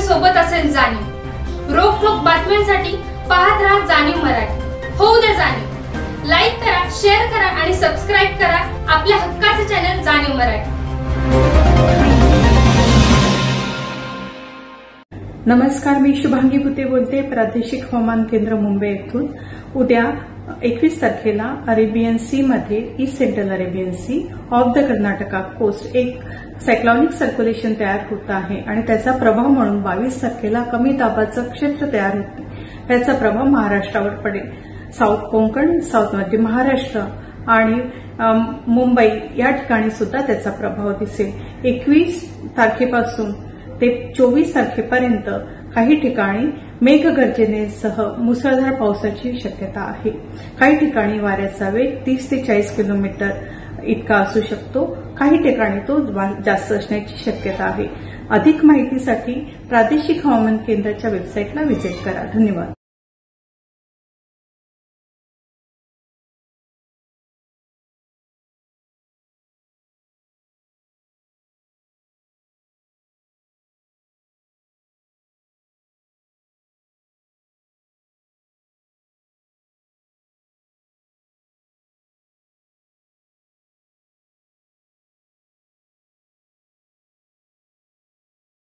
सोबत असेल जाणीव। रोखोक बातम्यांसाठी पाहत राहा जाणीव मराठी। होऊ दे जाणीव। लाईक करा, शेअर करा आणि सबस्क्राईब करा आपल्या हक्काचे चॅनल जाणीव मराठी। नमस्कार, मी शुभांगी भुते बोलते, प्रादेशिक हवामान केंद्र मुंबई येथून। उद्या 21 तारखेला अरेबियन सी मध्ये east central Arabian sea off the Karnataka coast एक सायक्लॉनिक सर्क्युलेशन तयार होत आहे आणि त्याचा प्रभाव म्हणून 22 तारखेला कमी दाबाचं क्षेत्र तयार होते। त्याचा प्रभाव महाराष्ट्रावर पडेल। साऊथ कोकण, साऊथ मध्य महाराष्ट्र आणि मुंबई या ठिकाणी सुद्धा त्याचा प्रभाव दिसेल। 21 तारखेपासून ते 24 तारखेपर्यंत काही ठिकाणी मेघगर्जनेसह मुसळधार पावसाची शक्यता आहे। काही ठिकाणी वाऱ्याचा वेग 30 ते 40 किलोमीटर इतका असू शकतो। काही ठिकाणी तो जास्त असण्याची शक्यता आहे। अधिक माहितीसाठी प्रादेशिक हवामान केंद्राच्या वेबसाईटला व्हिजिट करा। धन्यवाद।